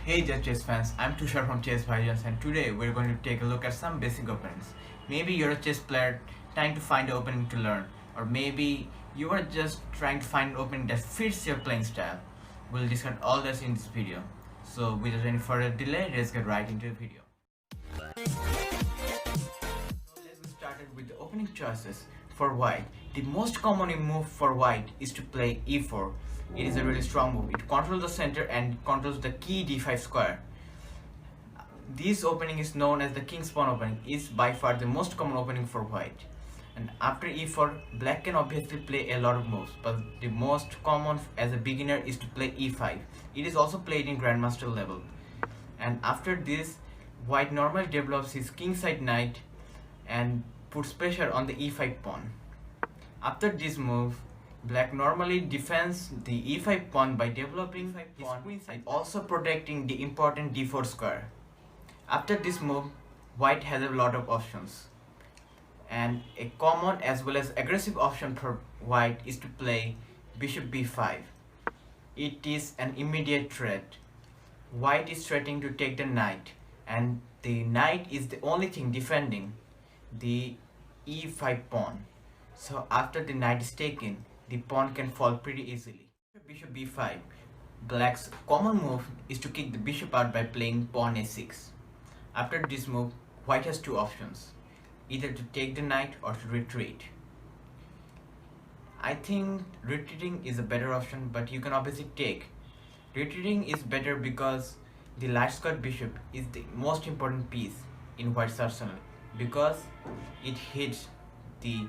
Hey chess fans, I'm Tushar from Chess Bhaians and today we're going to take a look at some basic openings. Maybe you're a chess player trying to find an opening to learn, or maybe you are just trying to find an opening that fits your playing style. We'll discuss all this in this video. So without any further delay, let's get right into the video. Let's get started with the opening choices. For white, the most common move for white is to play e4. It is a really strong move. It controls the center and controls the key d5 square. This opening is known as the king's pawn opening. Is by far the most common opening for white. And after e4, black can obviously play a lot of moves, but the most common as a beginner is to play e5. It is also played in grandmaster level. And after this, white normally develops his kingside knight and puts pressure on the e5 pawn. After this move, black normally defends the e5 pawn by developing his queen side, also protecting the important d4 square. After this move, white has a lot of options. And a common as well as aggressive option for white is to play bishop b5. It is an immediate threat. White is threatening to take the knight, and the knight is the only thing defending the e5 pawn. So after the knight is taken, the pawn can fall pretty easily. Bishop b5. Black's common move is to kick the bishop out by playing pawn a6. After this move, white has two options, either to take the knight or to retreat. I think retreating is a better option, but you can obviously take. Retreating is better because the light squared bishop is the most important piece in white's arsenal, because it hits the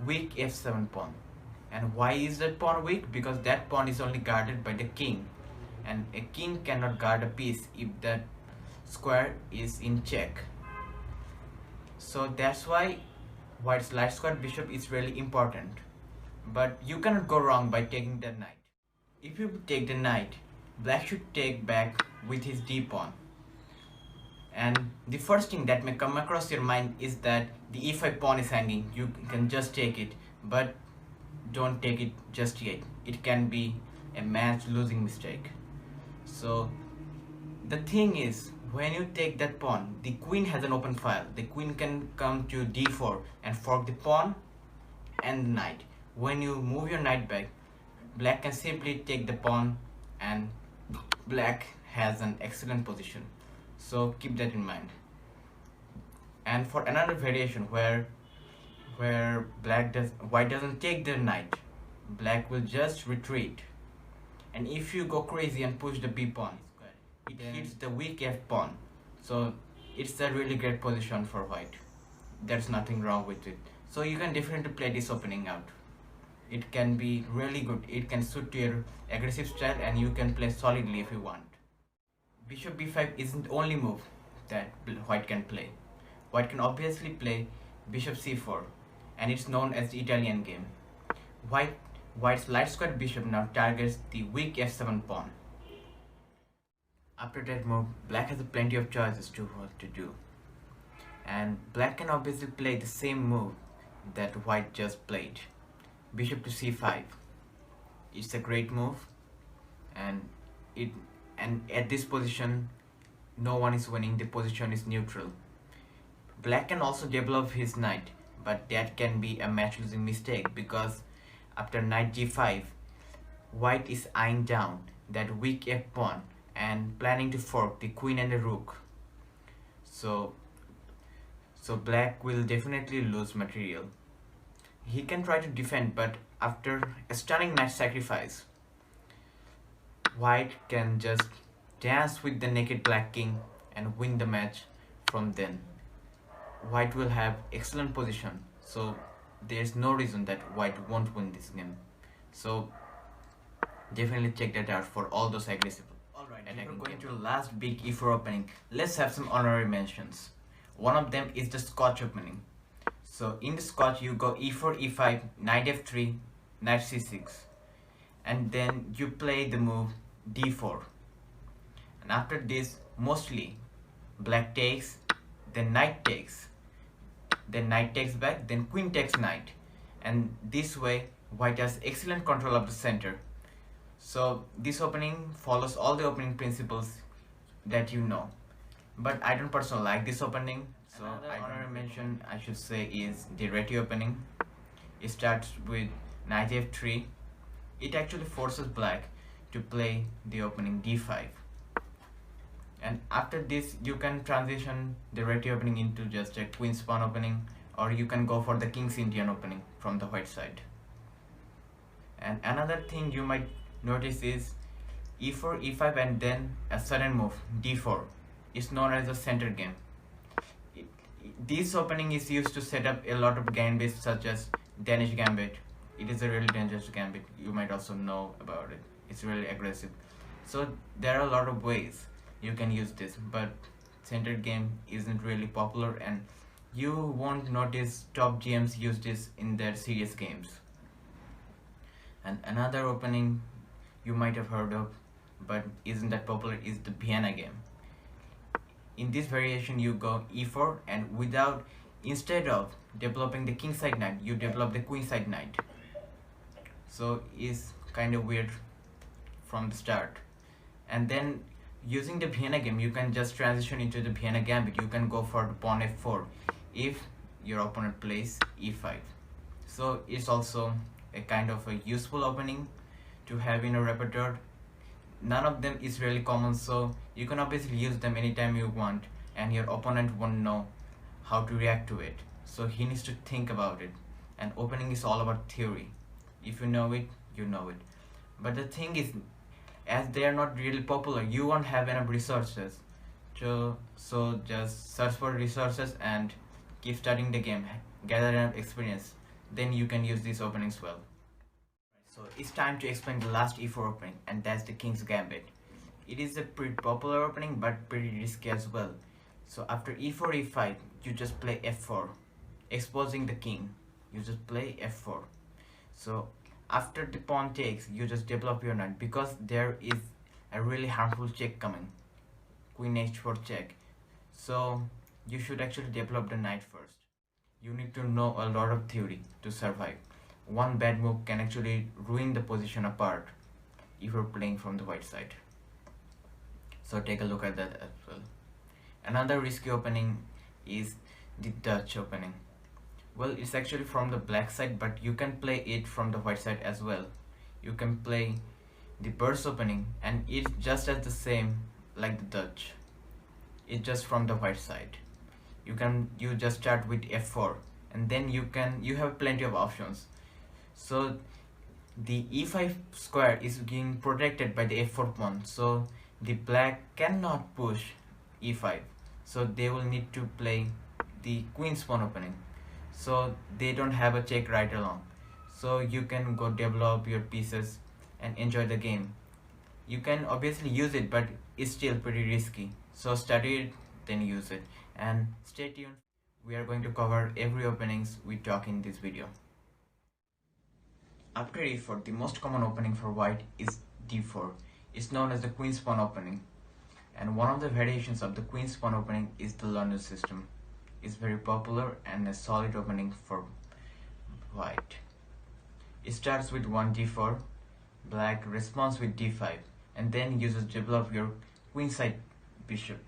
weak f7 pawn. And why is that pawn weak? Because that pawn is only guarded by the king, and a king cannot guard a piece if that square is in check. So that's why white's light squared bishop is really important. But you cannot go wrong by taking the knight. If you take the knight, black should take back with his d pawn. And the first thing that may come across your mind is that the e5 pawn is hanging. You can just take it, but don't take it just yet. It can be a match losing mistake. So the thing is, when you take that pawn, the queen has an open file. The queen can come to d4 and fork the pawn and the knight. When you move your knight back, black can simply take the pawn, and black has an excellent position. So keep that in mind. And for another variation where white doesn't take the knight, black will just retreat. And if you go crazy and push the b pawn, it hits the weak f pawn. So it's a really great position for white. There's nothing wrong with it. So you can definitely play this opening out. It can be really good. It can suit your aggressive style, and you can play solidly if you want. Bishop b5 isn't the only move that white can play. White can obviously play bishop c4, and it's known as the Italian game. White's light squared bishop now targets the weak f7 pawn. After that move, black has plenty of choices to what to do. And black can obviously play the same move that white just played. Bishop to c5. It's a great move, and at this position, no one is winning. The position is neutral. Black can also develop his knight, but that can be a match losing mistake, because after knight g5, white is eyeing down that weak f pawn and planning to fork the queen and the rook. So black will definitely lose material. He can try to defend, but after a stunning knight sacrifice, white can just dance with the naked black king and win the match from then. White will have excellent position, so there's no reason that white won't win this game. So definitely check that out for all those aggressive. Alright, and we're going to the last big e4 opening. Let's have some honorary mentions. One of them is the Scotch opening. So in the Scotch, you go e4, e5, knight f3, knight c6, and then you play the move d4. And after this, mostly black takes, then knight takes, then knight takes back, then queen takes knight, and this way white has excellent control of the center. So this opening follows all the opening principles. that you know. But I don't personally like this opening. So another honorary mention I should say is the reti opening. It starts with knight f3. It actually forces black to play the opening d5. And after this you can transition the reti opening into just a queen's pawn opening, or you can go for the king's Indian opening from the white side. And another thing you might notice is e4, e5, and then a sudden move d4 is known as a center game. This opening is used to set up a lot of gambits such as Danish Gambit. It is a really dangerous gambit. You might also know about it. It's really aggressive. So there are a lot of ways you can use this, but center game isn't really popular, and you won't notice top GMs use this in their serious games. And another opening you might have heard of but isn't that popular is the Vienna game. In this variation you go e4, and instead of developing the king side knight, you develop the queen side knight. So it's kind of weird from the start. And then using the Vienna game, you can just transition into the Vienna Gambit. You can go for the pawn f4 if your opponent plays e5. So it's also a kind of a useful opening to have in a repertoire. None of them is really common, so you can obviously use them anytime you want, and your opponent won't know how to react to it. So he needs to think about it. And opening is all about theory. If you know it, you know it. But the thing is, as they are not really popular, you won't have enough resources. So just search for resources and keep studying the game, gather enough experience. Then you can use these openings well. So it's time to explain the last e4 opening, and that's the King's Gambit. It is a pretty popular opening but pretty risky as well. So after e4, e5, you just play f4, exposing the king. You just play f4. So after the pawn takes, you just develop your knight, because there is a really harmful check coming, queen h4 check. So you should actually develop the knight first. You need to know a lot of theory to survive. One bad move can actually ruin the position apart if you're playing from the white side. So take a look at that as well. Another risky opening is the Dutch opening. Well, it's actually from the black side, but you can play it from the white side as well. You can play the burst opening, and it's just as the same like the Dutch. It's just from the white side. You just start with f4, and then you have plenty of options. So the e5 square is being protected by the f4 pawn, so the black cannot push e5, so they will need to play the queen's pawn opening, so they don't have a check right along. So you can go develop your pieces and enjoy the game. You can obviously use it, but it's still pretty risky, so study it, then use it. And stay tuned, we are going to cover every openings we talk in this video. After e4, the most common opening for white is d4. It's known as the queen's pawn opening, and one of the variations of the queen's pawn opening is the London system. It's very popular and a solid opening for white. It starts with 1 d4, black responds with d5, and then uses develop your queenside bishop.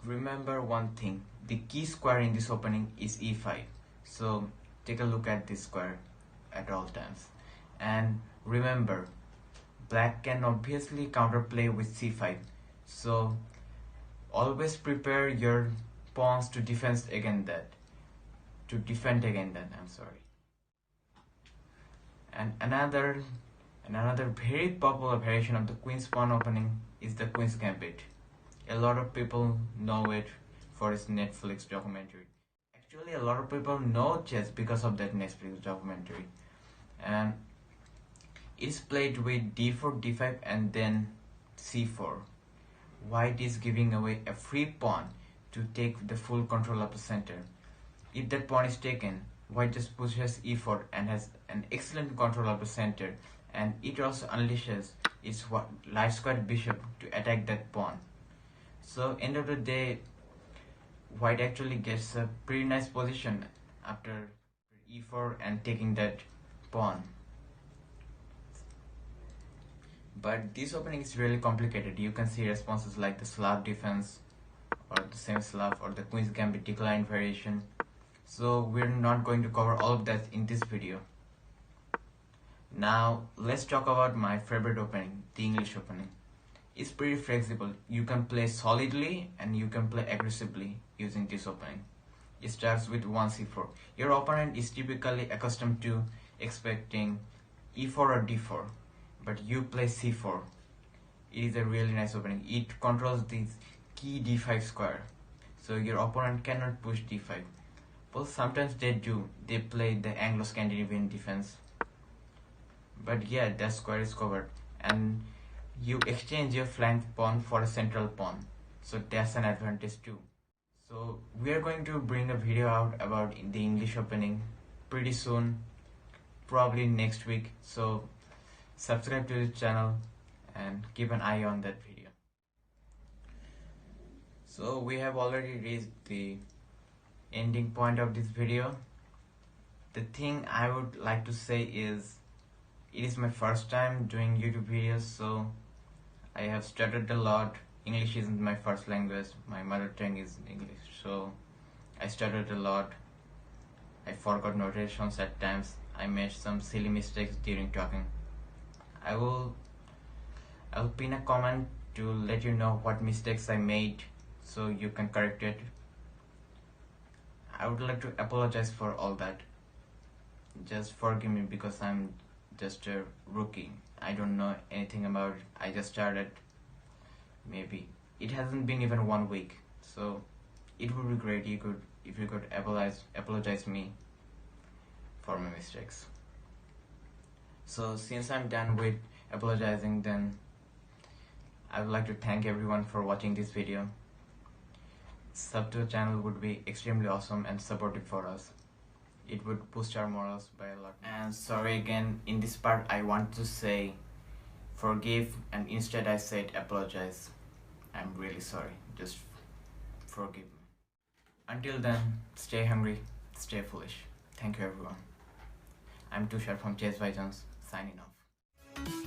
Remember one thing, the key square in this opening is e5, so take a look at this square at all times. And remember, black can obviously counterplay with c5, so always prepare your pawns to defend against that. I'm sorry. And another very popular variation of the queen's pawn opening is the Queen's Gambit. A lot of people know it for its Netflix documentary. Actually, a lot of people know chess because of that Netflix documentary. And it's played with d4, d5, and then c4. White is giving away a free pawn to take the full control of the center. If that pawn is taken, white just pushes e4 and has an excellent control of the center, and it also unleashes its light squared bishop to attack that pawn. So end of the day, white actually gets a pretty nice position after e4 and taking that pawn. But this opening is really complicated. You can see responses like the Slav defense or the semi-Slav or the Queen's Gambit decline variation. So we're not going to cover all of that in this video. Now let's talk about my favorite opening, the English opening. It's pretty flexible. You can play solidly and you can play aggressively using this opening. It starts with 1c4. Your opponent is typically accustomed to expecting e4 or d4, but you play c4. It is a really nice opening. It controls this key d5 square, so your opponent cannot push d5. Well, sometimes they do. They play the Anglo-Scandinavian defense, but yeah, that square is covered, and you exchange your flank pawn for a central pawn, so that's an advantage too. So we are going to bring a video out about the English opening pretty soon, probably next week. So subscribe to the channel and keep an eye on that video. So we have already reached the ending point of this video. The thing I would like to say is, it is my first time doing YouTube videos, so I have stuttered a lot. English isn't my first language, my mother tongue is English, so I stuttered a lot. I forgot notations at times. I made some silly mistakes during talking. I'll pin a comment to let you know what mistakes I made so you can correct it. I would like to apologize for all that. Just forgive me because I'm just a rookie. I don't know anything about it. I just started. Maybe it hasn't been even 1 week, so it would be great if you could apologize me for my mistakes. So since I'm done with apologizing, then I would like to thank everyone for watching this video. Sub to the channel would be extremely awesome and supportive for us. It would boost our morals by a lot. And sorry again, in this part I want to say forgive, and instead I said apologize. I'm really sorry. Just forgive me. Until then, stay hungry, stay foolish. Thank you everyone. I'm Tushar from Chess by Jones, signing off.